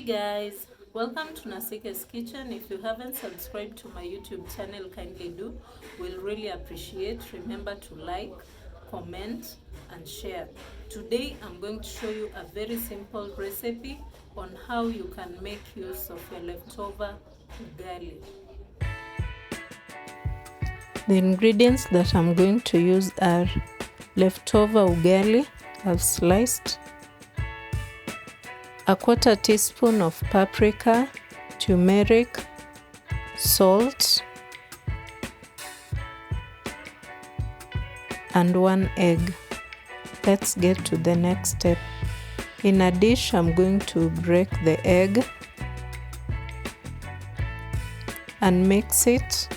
Guys, welcome to Nasike's Kitchen. If you haven't subscribed to my YouTube channel, kindly do. We'll really appreciate. Remember to like, comment and share. Today I'm going to show you a very simple recipe on how you can make use of your leftover ugali. The ingredients that I'm going to use are leftover ugali I've sliced, a quarter teaspoon of paprika, turmeric, salt, and 1 egg. Let's get to the next step. In a dish, I'm going to break the egg and mix it.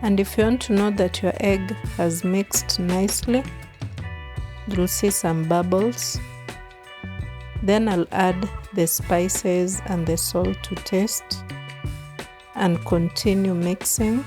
And if you want to know that your egg has mixed nicely, you'll see some bubbles. Then I'll add the spices and the salt to taste and continue mixing.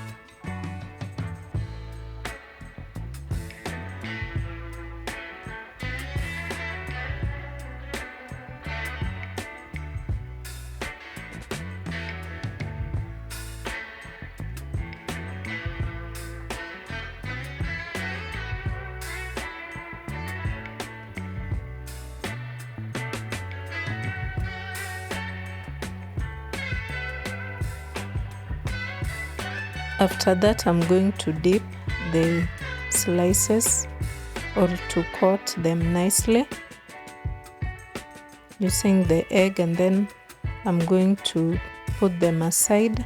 After that, I'm going to dip the slices or to coat them nicely using the egg, and then I'm going to put them aside.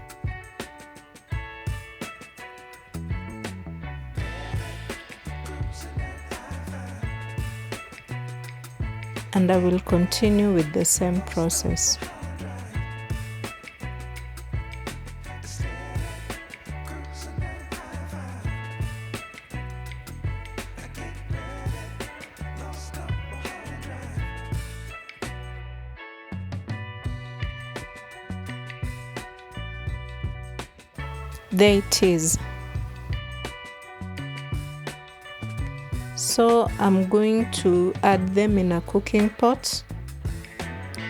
And I will continue with the same process. There it is. So I'm going to add them in a cooking pot.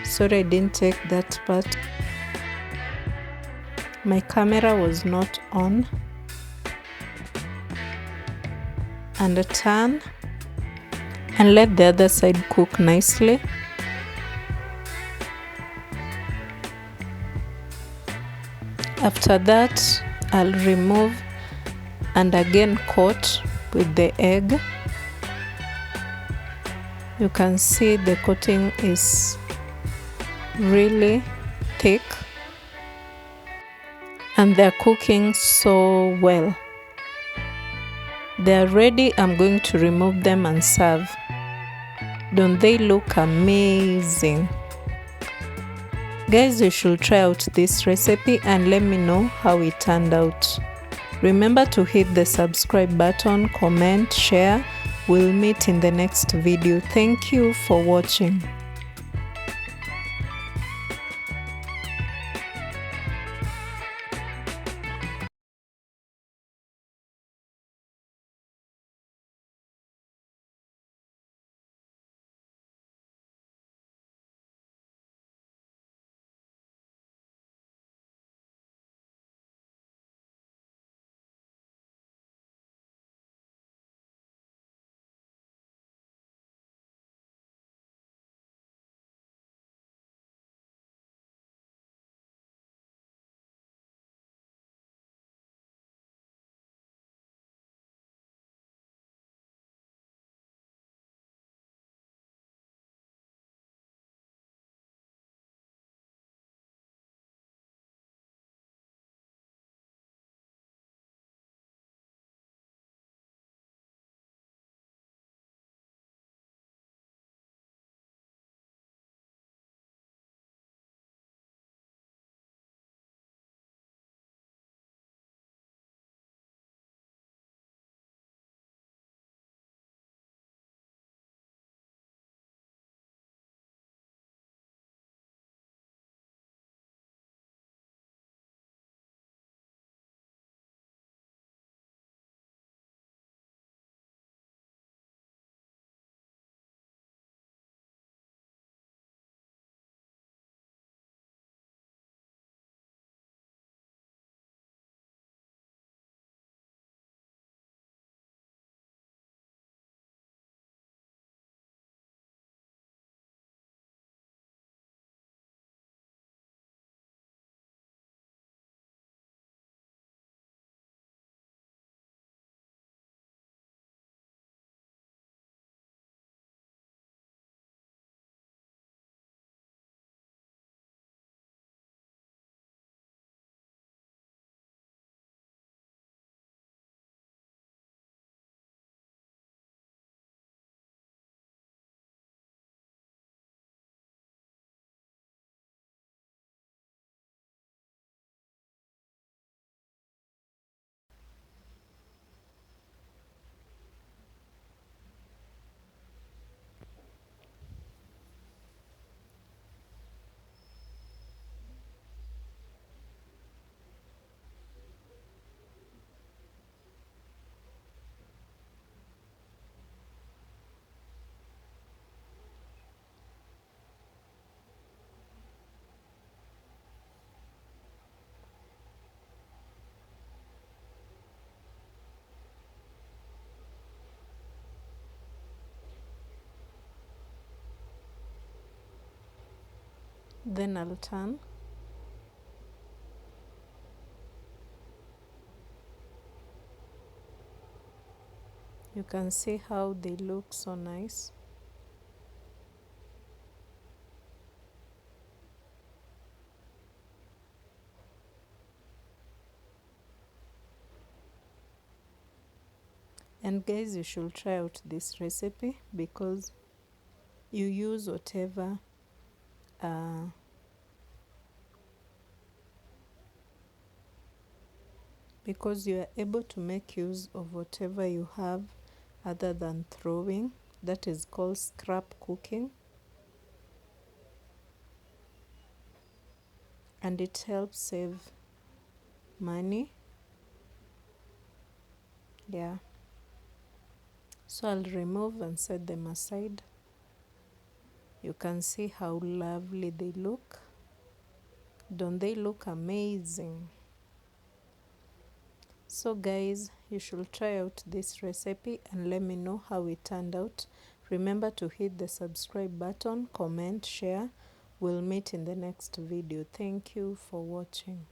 Sorry, I didn't take that part. My camera was not on. And turn and let the other side cook nicely. After that, I'll remove and again coat with the egg. You can see the coating is really thick and they're cooking so well. They're ready. I'm going to remove them and serve. Don't they look amazing? Guys, you should try out this recipe and let me know how it turned out. Remember to hit the subscribe button, comment, share. We'll meet in the next video. Thank you for watching. Then I'll turn. You can see how they look so nice. And guys, you should try out this recipe because you use whatever because you are able to make use of whatever you have other than throwing. That is called scrap cooking, and it helps save money. Yeah, so I'll remove and set them aside. You can see how lovely they look. Don't they look amazing? So guys, you should try out this recipe and let me know how it turned out. Remember to hit the subscribe button, comment, share. We'll meet in the next video. Thank you for watching.